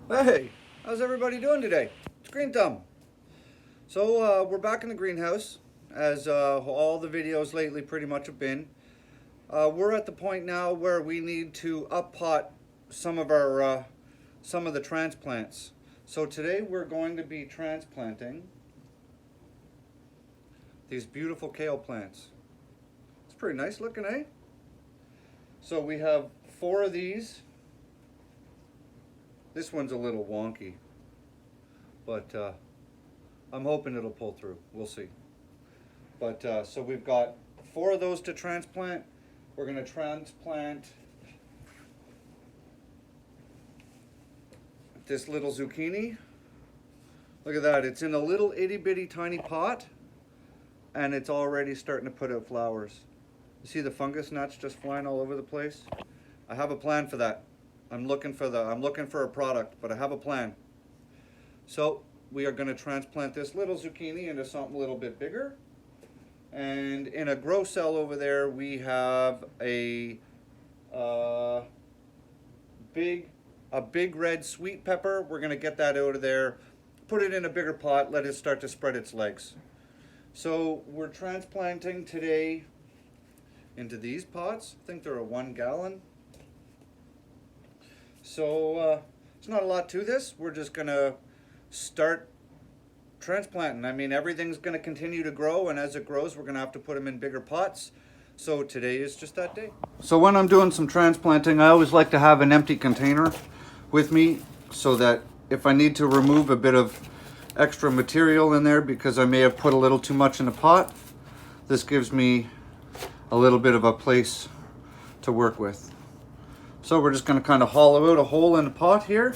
Hey, how's everybody doing today? It's Green Thumb. So we're back in the greenhouse, as all the videos lately pretty much have been. We're at the point now where we need to up pot some of our some of the transplants. So today we're going to be transplanting these beautiful kale plants. It's pretty nice looking, eh? So we have 4 of these. This one's a little wonky, but I'm hoping it'll pull through. We'll see. But so we've got 4 of those to transplant. We're going to transplant this little zucchini. Look at that. It's in a little itty bitty tiny pot, and it's already starting to put out flowers. You see the fungus gnats just flying all over the place? I have a plan for that. I'm looking for a product, but I have a plan. So we are going to transplant this little zucchini into something a little bit bigger. And in a grow cell over there, we have a big red sweet pepper. We're going to get that out of there, put it in a bigger pot, let it start to spread its legs. So we're transplanting today into these pots. I think they're a 1 gallon. So it's not a lot to this. We're just going to start transplanting. I mean, everything's going to continue to grow, and as it grows, we're going to have to put them in bigger pots. So today is just that day. So when I'm doing some transplanting, I always like to have an empty container with me so that if I need to remove a bit of extra material in there because I may have put a little too much in the pot, this gives me a little bit of a place to work with. So we're just going to kind of hollow out a hole in the pot here.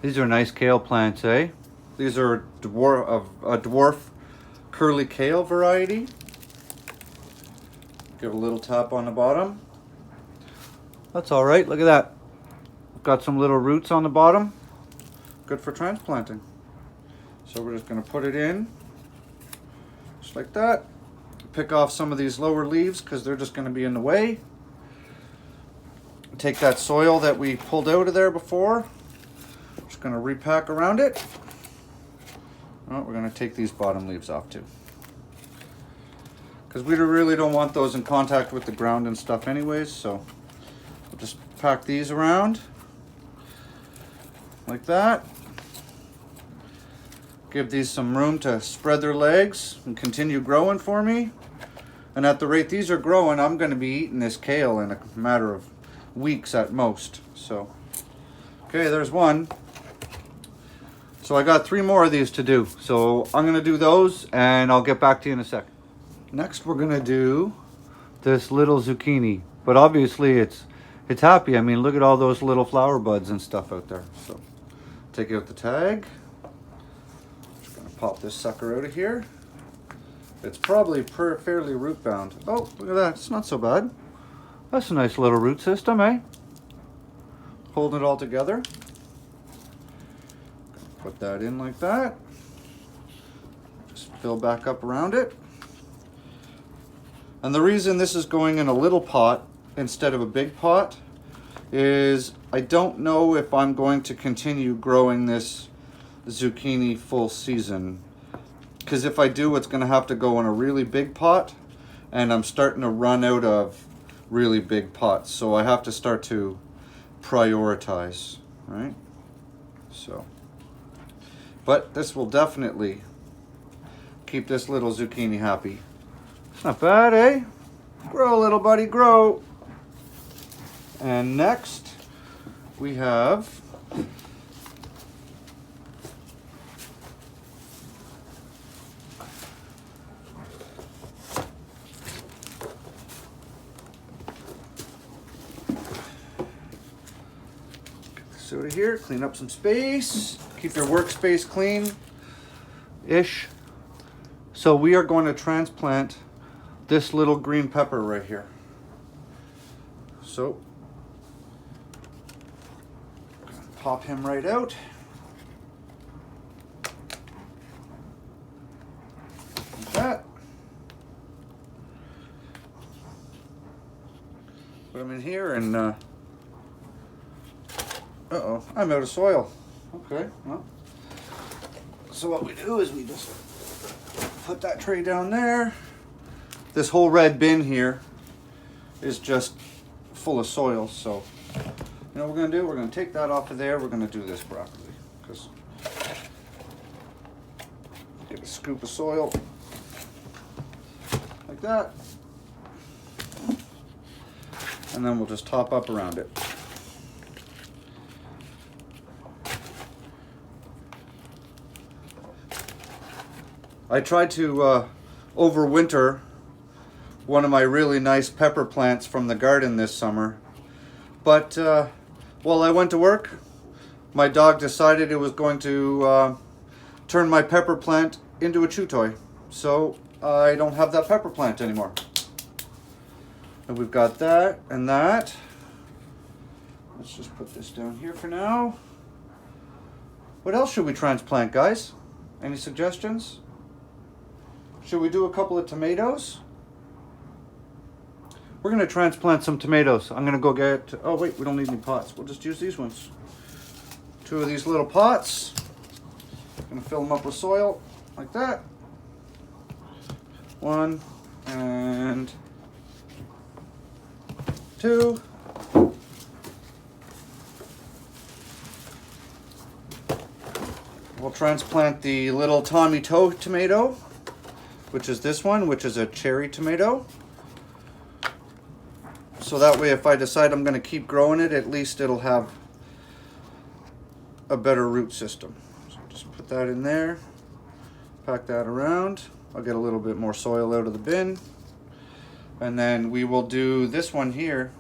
These are nice kale plants, eh? These are a dwarf curly kale variety. Give a little tap on the bottom. That's all right. Look at that. Got some little roots on the bottom. Good for transplanting. So we're just going to put it in just like that. Pick off some of these lower leaves because they're just going to be in the way. Take that soil that we pulled out of there before. Just going to repack around it. Oh, we're going to take these bottom leaves off too, because we really don't want those in contact with the ground and stuff anyways. So we'll just pack these around like that. Give these some room to spread their legs and continue growing for me. And at the rate these are growing, I'm going to be eating this kale in a matter of weeks at most. So, okay, there's one. So I got 3 more of these to do. So I'm going to do those and I'll get back to you in a second. Next we're going to do this little zucchini. But obviously it's happy. I mean, look at all those little flower buds and stuff out there. So take out the tag. Just going to pop this sucker out of here. It's probably fairly root bound. Oh, look at that. It's not so bad. That's a nice little root system, eh? Holding it all together. Put that in like that. Just fill back up around it. And the reason this is going in a little pot instead of a big pot is I don't know if I'm going to continue growing this zucchini full season. Because if I do, it's going to have to go in a really big pot, and I'm starting to run out of really big pots. So I have to start to prioritize, right? So, but this will definitely keep this little zucchini happy. It's not bad, eh? Grow, little buddy, grow. And next, we have out of here, clean up some space, keep your workspace clean-ish. So we are going to transplant this little green pepper right here. So pop him right out. Like that. Put him in here and Uh-oh, I'm out of soil. Okay, well. So what we do is we just put that tray down there. This whole red bin here is just full of soil, so you know what we're gonna do? We're gonna take that off of there. We're gonna do this broccoli. Because get a scoop of soil like that. And then we'll just top up around it. I tried to overwinter one of my really nice pepper plants from the garden this summer, but while I went to work, my dog decided it was going to turn my pepper plant into a chew toy, so I don't have that pepper plant anymore. And we've got that and that. Let's just put this down here for now. What else should we transplant, guys? Any suggestions? Should we do a couple of tomatoes? We're going to transplant some tomatoes. I'm going to go get... Oh, wait, we don't need any pots. We'll just use these ones. 2 of these little pots. Going to fill them up with soil like that. 1 and 2. We'll transplant the little Tommy Toe tomato, which is this one, which is a cherry tomato. So that way if I decide I'm going to keep growing it, at least it'll have a better root system. So just put that in there, pack that around. I'll get a little bit more soil out of the bin. And then we will do this one here.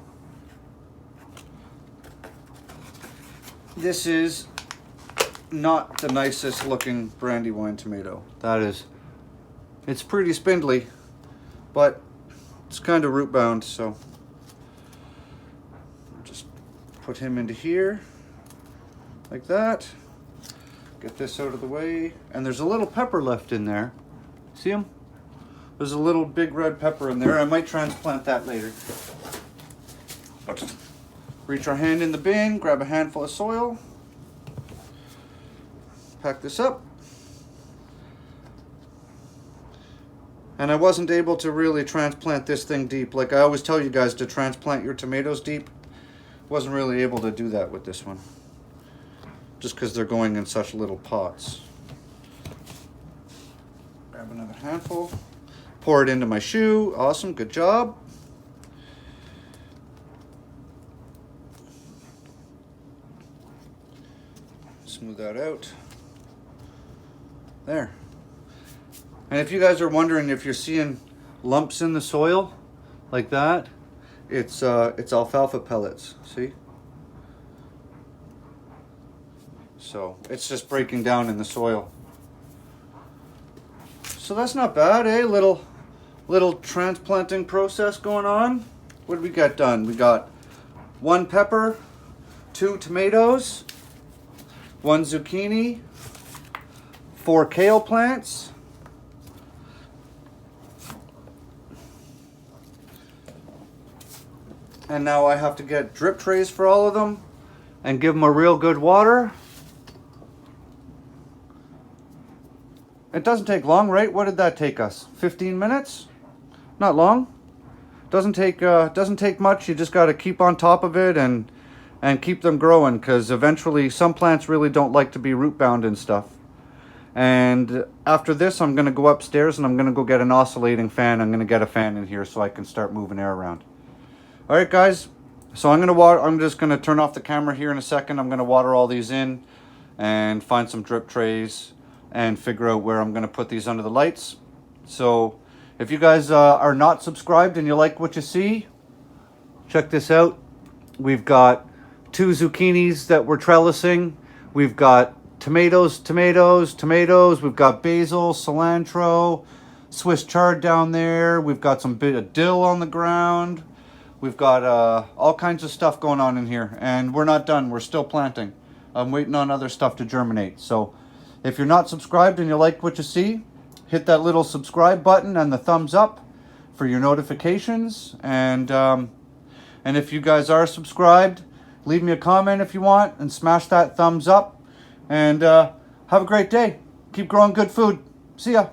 This is not the nicest looking Brandywine tomato. It's pretty spindly, but it's kind of root bound, so just put him into here like that. Get this out of the way, and there's a little pepper left in there. See him? There's a little big red pepper in there. I might transplant that later. Reach our hand in the bin, grab a handful of soil, pack this up. And I wasn't able to really transplant this thing deep. Like I always tell you guys to transplant your tomatoes deep. Wasn't really able to do that with this one. Just because they're going in such little pots. Grab another handful. Pour it into my shoe. Awesome, good job. Smooth that out. There. And if you guys are wondering if you're seeing lumps in the soil like that, it's alfalfa pellets, see? So it's just breaking down in the soil. So that's not bad, eh? Little transplanting process going on. What did we get done? We got 1 pepper, 2 tomatoes, 1 zucchini, 4 kale plants, and now I have to get drip trays for all of them and give them a real good water. It doesn't take long, right? What did that take us? 15 minutes? Not long. Doesn't take much. You just got to keep on top of it and keep them growing, because eventually some plants really don't like to be root bound and stuff. And after this, I'm going to go upstairs and I'm going to go get an oscillating fan. I'm going to get a fan in here so I can start moving air around. All right, guys. So I'm just going to turn off the camera here in a second. I'm going to water all these in and find some drip trays and figure out where I'm going to put these under the lights. So if you guys are not subscribed and you like what you see, check this out. We've got 2 zucchinis that we're trellising. We've got tomatoes. We've got basil, cilantro, Swiss chard down there. We've got some bit of dill on the ground. We've got all kinds of stuff going on in here, and we're not done. We're still planting. I'm waiting on other stuff to germinate. So if you're not subscribed and you like what you see, hit that little subscribe button and the thumbs up for your notifications. And if you guys are subscribed, Leave me a comment if you want, and smash that thumbs up. And have a great day. Keep growing good food. See ya.